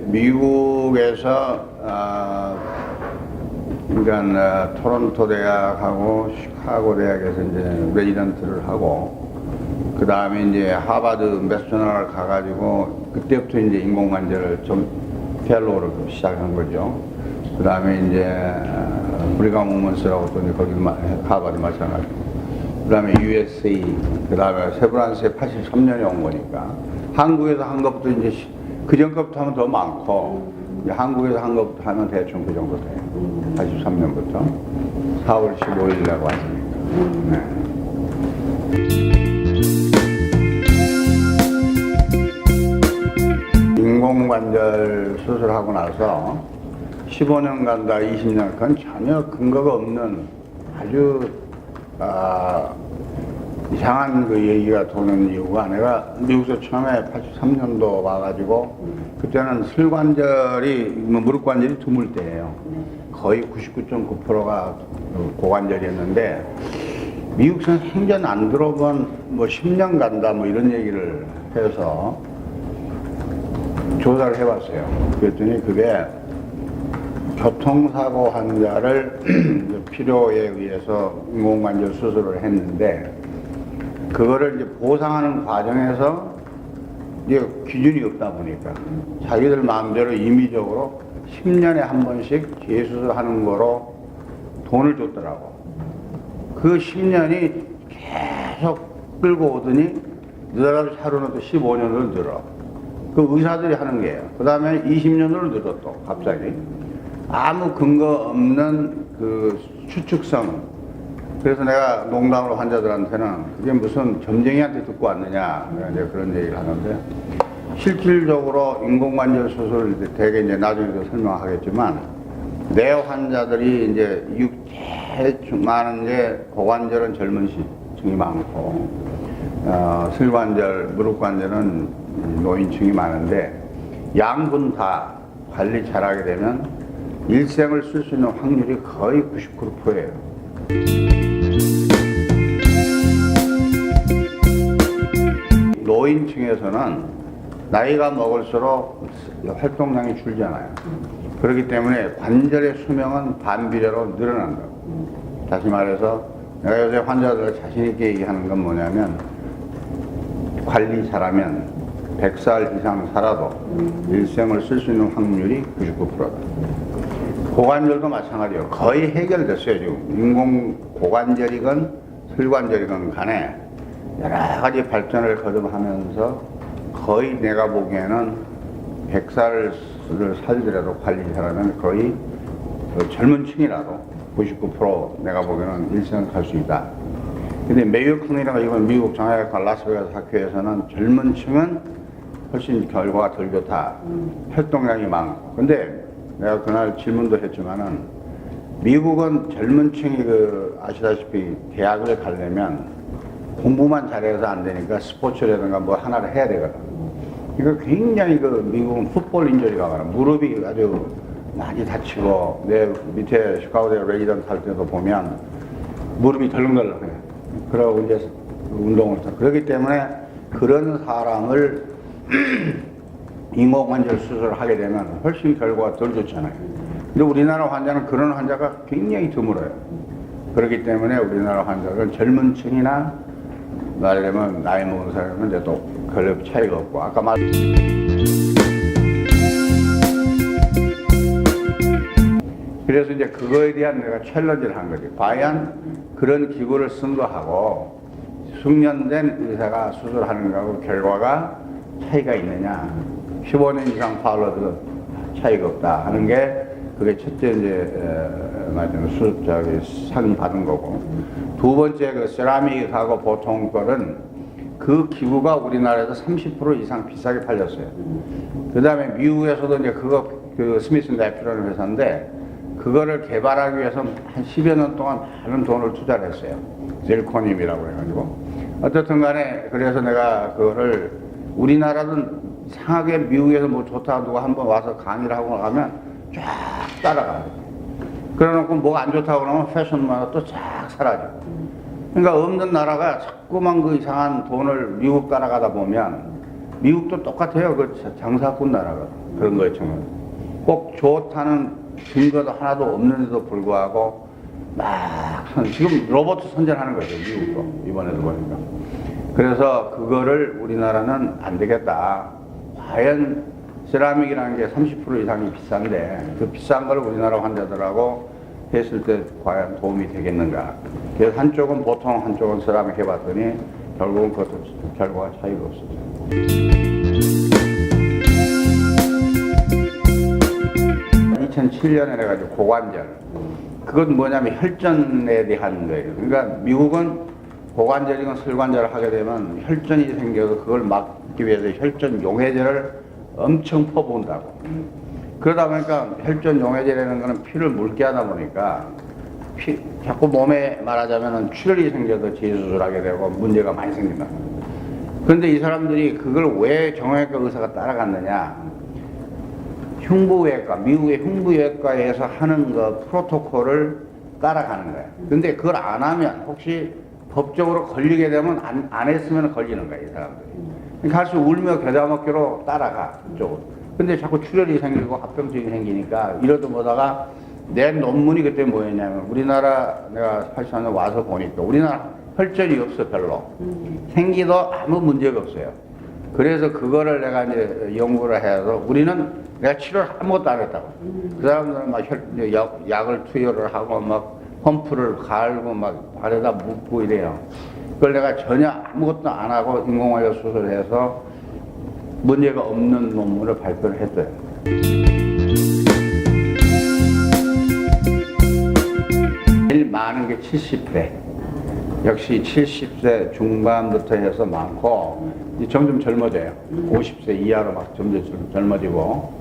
미국에서 그러니까 토론토 대학하고 시카고 대학에서 이제 레지던트를 하고 그 다음에 이제 하버드 매스저널 가가지고 그때부터 이제 인공관절을 좀 펠로우를 시작한 거죠. 그 다음에 이제 브리감 우먼스라고 또 이제 거기 하버드 마찬가지. 그 다음에 USA, 그 다음에 세브란스에 83년에 온 거니까 한국에서 한 것부터 이제 그 전 것부터 하면 더 많고 이제 한국에서 한 것부터 하면 대충 그 정도 돼요. 83년부터 4월 15일 날 왔으니까. 네. 인공관절 수술하고 나서 15년간, 20년, 그건 전혀 근거가 없는 아주 이상한 그 얘기가 도는 이유가 내가 미국에서 처음에 83년도 와가지고 그때는 슬관절이, 무릎 관절이 드물 때예요. 거의 99.9%가 고관절이었는데 미국에서는 생전 안 들어본 뭐 10년 간다 뭐 이런 얘기를 해서 조사를 해봤어요. 그랬더니 그게 교통사고 환자를 필요에 의해서 인공관절 수술을 했는데 그거를 이제 보상하는 과정에서 이제 기준이 없다 보니까 자기들 마음대로 임의적으로 10년에 한 번씩 재수술하는 거로 돈을 줬더라고. 그 10년이 계속 끌고 오더니 늘어가지고 하루는 또 15년으로 늘어. 그 의사들이 하는 게예요. 그 다음에 20년으로 늘어 또 갑자기. 아무 근거 없는 그 추측성. 그래서 내가 농담으로 환자들한테는 그게 무슨 점쟁이한테 듣고 왔느냐. 내가 그런 얘기를 하는데 실질적으로 인공관절 수술 되게 이제 나중에도 설명하겠지만 내 환자들이 이제 제일 많은 게 고관절은 젊은 층이 많고 슬관절, 무릎관절은 노인층이 많은데 양분 다 관리 잘하게 되면 일생을 쓸 수 있는 확률이 거의 99%예요. 노인층에서는 나이가 먹을수록 활동량이 줄잖아요. 그렇기 때문에 관절의 수명은 반비례로 늘어난다고. 다시 말해서 내가 요새 환자들 자신있게 얘기하는 건 뭐냐면 관리 잘하면 100살 이상 살아도 일생을 쓸 수 있는 확률이 99%다. 고관절도 마찬가지예요. 거의 해결됐어요. 지금 인공 고관절이건 슬관절이건 간에 여러 가지 발전을 거듭하면서 거의 내가 보기에는 100살을 살더라도 관리 잘하면 거의 젊은 층이라도 99% 내가 보기에는 일생을 갈 수 있다. 근데 메이오 클리닉이나 이번 미국 정형외과 라스베가스 학교에서는 젊은 층은 훨씬 결과가 덜 좋다. 활동량이 많고. 근데 내가 그날 질문도 했지만은 미국은 젊은 층이 아시다시피 대학을 가려면 공부만 잘해서 안 되니까 스포츠라든가 뭐 하나를 해야 되거든. 이거 굉장히 미국은 풋볼 인저리가 많아. 무릎이 아주 많이 다치고 내 밑에 시카고대 레지던트 할 때도 보면 무릎이 덜렁덜렁해. 그러고 이제 운동을 해. 그렇기 때문에 그런 사람을 인공관절 수술을 하게 되면 훨씬 결과가 덜 좋잖아요. 근데 우리나라 환자는 그런 환자가 굉장히 드물어요. 그렇기 때문에 우리나라 환자는 젊은 층이나 말하자면 나이 먹은 사람은 이제 또 별로 차이가 없고 아까 그래서 이제 그거에 대한 내가 챌린지를 한 거지. 과연 그런 기구를 쓴 거하고 숙련된 의사가 수술하는 거하고 결과가 차이가 있느냐. 15년 이상 팔로도 차이가 없다 하는 게 그게 첫째 이제 상 받은 거고. 두 번째 세라믹하고 보통 거는 그 기구가 우리나라에서 30% 이상 비싸게 팔렸어요. 그 다음에 미국에서도 이제 스미스 네피라는 회사인데 그거를 개발하기 위해서 한 10여 년 동안 많은 돈을 투자를 했어요. 젤코님이라고 해가지고. 어쨌든 간에 그래서 내가 그거를 우리나라는 이상하게 미국에서 뭐 좋다 누가 한번 와서 강의를 하고 가면 쫙 따라가요. 그래놓고 뭐가 안 좋다고 그러면 패션마다 또 쫙 사라지고. 그러니까 없는 나라가 자꾸만 그 이상한 돈을 미국 따라가다 보면 미국도 똑같아요. 그 장사꾼 나라가 그런 거에 정말 꼭 좋다는 증거도 하나도 없는데도 불구하고 막 지금 로봇 선전하는 거죠. 미국도 이번에도 보니까. 그래서 그거를 우리나라는 안 되겠다. 과연 세라믹이라는 게 30% 이상이 비싼데 그 비싼 걸 우리나라 환자들하고 했을 때 과연 도움이 되겠는가. 그래서 한쪽은 보통 한쪽은 세라믹 해봤더니 결국은 그것도 결과가 차이가 없었어요. 2007년에 해가지고 고관절. 그건 뭐냐면 혈전에 대한 거예요. 그러니까 미국은 고관절이건 설관절을 하게 되면 혈전이 생겨서 그걸 막기 위해서 혈전 용해제를 엄청 퍼부은다고. 그러다 보니까 혈전 용해제라는 거는 피를 묽게 하다 보니까 자꾸 몸에 말하자면 출혈이 생겨서 재수술하게 되고 문제가 많이 생긴다. 그런데 이 사람들이 그걸 왜 정형외과 의사가 따라갔느냐? 흉부외과, 미국의 흉부외과에서 하는 그 프로토콜을 따라가는 거예요. 근데 그걸 안 하면 혹시 법적으로 걸리게 되면 안 했으면 걸리는 거예요, 이 사람들이. 그러니까 할수 울며 겨자 먹기로 따라가, 그쪽으로. 근데 자꾸 출혈이 생기고 합병증이 생기니까 이러다 보다가 내 논문이 그때 뭐였냐면 우리나라 내가 84년 와서 보니까 우리나라 혈전이 없어, 별로. 생기도 아무 문제가 없어요. 그래서 그거를 내가 이제 연구를 해서 우리는 내가 치료를 아무것도 안 했다고. 그 사람들은 막 약을 투여를 하고 막 펌프를 갈고 막 발에다 묻고 이래요. 그걸 내가 전혀 아무것도 안 하고 인공관절 수술해서 문제가 없는 논문을 발표를 했어요. 제일 많은 게 70대. 역시 70세 중반부터 해서 많고 이제 점점 젊어져요. 50세 이하로 막 점점 젊어지고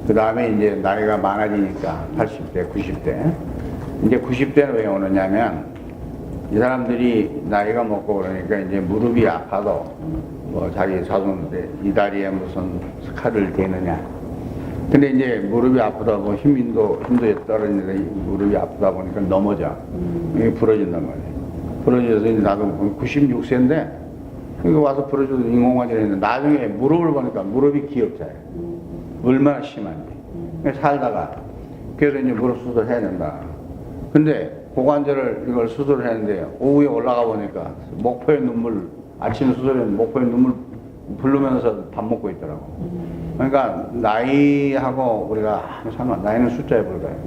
그 다음에 이제 나이가 많아지니까 80대, 90대. 이제 90대는 왜 오느냐면 이 사람들이 나이가 먹고 그러니까 이제 무릎이 아파도 뭐 자기 자손 이 다리에 무슨 스카를 대느냐. 근데 이제 무릎이 아프다 보면 힘도 떨어지는데 무릎이 아프다 보니까 넘어져. 이게 부러진단 말이에요. 부러져서 이제 나도 96세인데 여기 와서 부러져서 인공관절을 했는데 나중에 무릎을 보니까 무릎이 기억자예요. 얼마나 심한지. 살다가 그래서 이제 무릎 수술을 해야 된다. 근데 고관절을 이걸 수술을 했는데 오후에 올라가 보니까 목포에 눈물 아침 수술했는데 목포에 눈물 부르면서 밥 먹고 있더라고. 그러니까 나이하고 우리가 아무 상관, 나이는 숫자에 불과해요.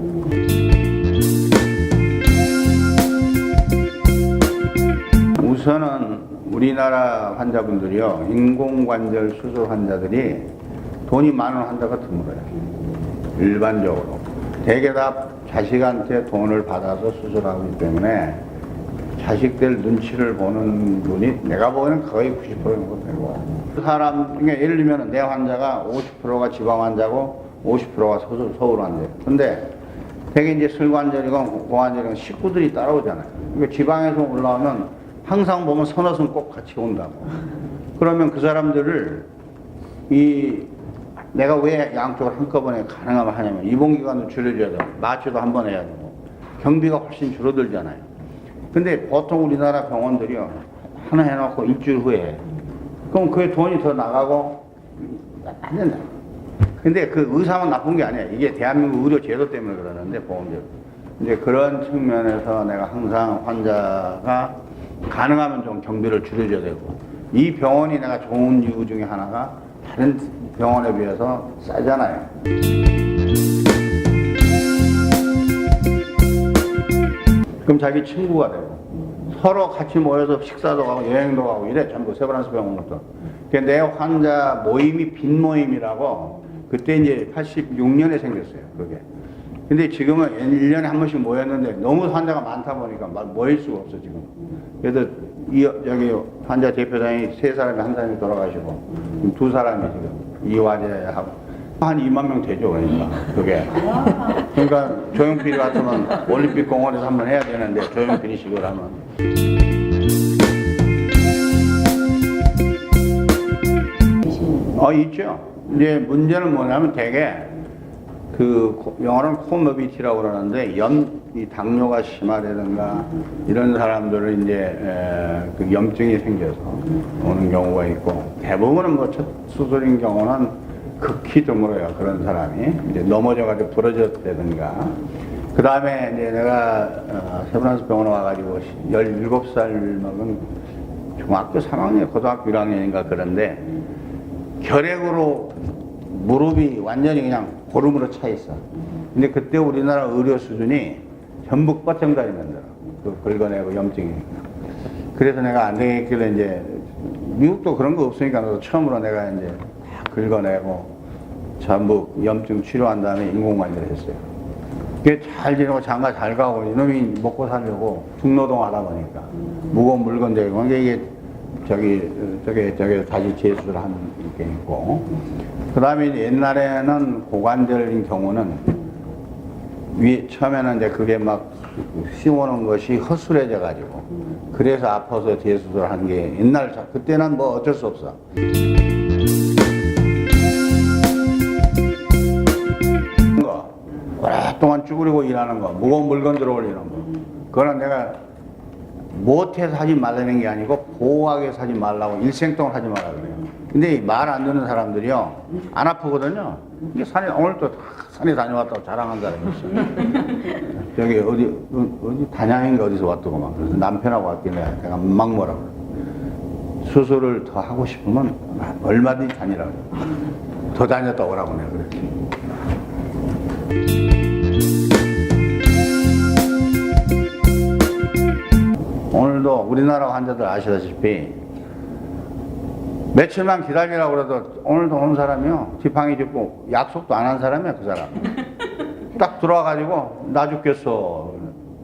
우선은 우리나라 환자분들이요, 인공관절 수술 환자들이 돈이 많은 환자가 드물어요. 일반적으로. 대개 다 자식한테 돈을 받아서 수술하기 때문에 자식들 눈치를 보는 분이 내가 보기에는 거의 90% 정도 되고, 그 사람 중에 예를 들면 내 환자가 50%가 지방 환자고 50%가 서울 환자예요. 근데 되게 이제 설관절이건 고관절이건 식구들이 따라오잖아요. 그러니까 지방에서 올라오면 항상 보면 서너선 꼭 같이 온다고. 그러면 그 사람들을 내가 왜 양쪽을 한꺼번에 가능하면 하냐면 입원기간도 줄여줘야 되고 마취도 한 번 해야 되고 경비가 훨씬 줄어들잖아요. 근데 보통 우리나라 병원들이요, 하나 해놓고 일주일 후에 그럼 그게 돈이 더 나가고 안 된다. 근데 그 의사만 나쁜 게 아니에요. 이게 대한민국 의료 제도 때문에 그러는데, 보험제도. 이제 그런 측면에서 내가 항상 환자가 가능하면 좀 경비를 줄여줘야 되고, 이 병원이 내가 좋은 이유 중에 하나가 다른 병원에 비해서 싸잖아요. 그럼 자기 친구가 되고 서로 같이 모여서 식사도 가고 여행도 가고 이래. 전부 세브란스 병원부터. 내 환자 모임이 빈 모임이라고 그때 이제 86년에 생겼어요, 그게. 근데 지금은 1년에 한 번씩 모였는데 너무 환자가 많다 보니까 막 모일 수가 없어, 지금. 그래서 여기 환자 대표장이 3사람이 한 사람이 돌아가시고, 2사람이 지금 이화재하고. 한 2만 명 되죠, 그러니까. 그게. 그러니까 조용필 같으면 올림픽 공원에서 한번 해야 되는데, 조용필이 식을 하면. 있죠. 이제 문제는 뭐냐면 되게 영어로는 코모비티라고 그러는데 이 당뇨가 심하다든가 이런 사람들은 이제 그 염증이 생겨서 오는 경우가 있고, 대부분은 뭐 첫 수술인 경우는 극히 드물어요. 그런 사람이 이제 넘어져가지고 부러졌다든가. 그 다음에 이제 내가 세브란스 병원에 와가지고 17살 먹은 중학교 3학년, 고등학교 1학년인가 그런데 결핵으로 무릎이 완전히 그냥 고름으로 차 있어. 근데 그때 우리나라 의료 수준이 전부 뻗정다리 만들어. 그 긁어내고 염증이니까. 그래서 내가 안 되겠길래 이제 미국도 그런 거 없으니까 나도 처음으로 내가 이제 다 긁어내고 전부 염증 치료한 다음에 인공관절을 했어요. 그게 잘 지내고 장가 잘 가고 이놈이 먹고 살려고 중노동 하다 보니까 무거운 물건 들고 이게 저게 다시 재수를 하는 게 있고, 그 다음에 옛날에는 고관절인 경우는 처음에는 이제 그게 막 씌워놓은 것이 허술해져 가지고 그래서 아파서 재수술을 하는 게 그때는 뭐 어쩔 수 없어. 오랫동안 쭈그리고 일하는 거, 무거운 물건 들어 올리는 거, 그거는 내가 못해서 하지 말라는 게 아니고 보호하게 하지 말라고 일생 동안 하지 말라 그래요. 근데 말 안 듣는 사람들이요 안 아프거든요. 이게 오늘도 산에 다녀왔다고 자랑한 사람이 있어요. 저기 어디 단양인가 어디서 왔더구만. 그래서 남편하고 왔길래 내가 막 뭐라고 그래. 수술을 더 하고 싶으면 얼마든지 다니라고 그래. 더 다녔다 오라고 내가 그랬지. 오늘도 우리나라 환자들 아시다시피 며칠만 기다리라고 그래도 오늘도 온 사람이요 지팡이 짚고 약속도 안 한 사람이야. 그 사람 딱 들어와가지고 나 죽겠어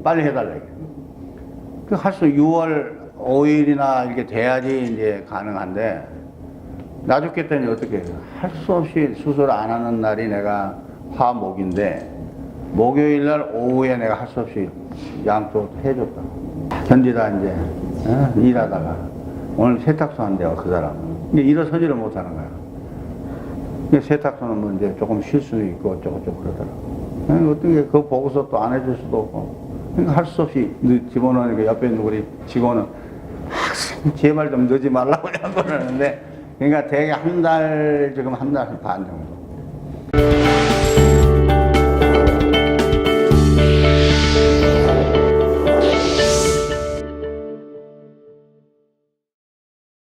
빨리 해달라. 그 할 수 6월 5일이나 이렇게 돼야지 이제 가능한데 나 죽겠다니 어떻게 해요. 할 수 없이 수술 안 하는 날이 내가 화목인데 목요일 날 오후에 내가 할 수 없이 양쪽 해줬다. 견디다 이제 일하다가 오늘 세탁소 한대요. 그 사람 근데 일어서지를 못하는 거야. 근데 세탁소는 뭐 이제 조금 쉴 수 있고 어쩌고저쩌고 그러더라고. 어떤 게 그거 보고서 또 안 해줄 수도 없고, 그러니까 할 수 없이 집어넣으니까 옆에 있는 우리 직원은 제발 좀 넣지 말라고 그러는데, 그러니까 대개 지금 한 달 반 정도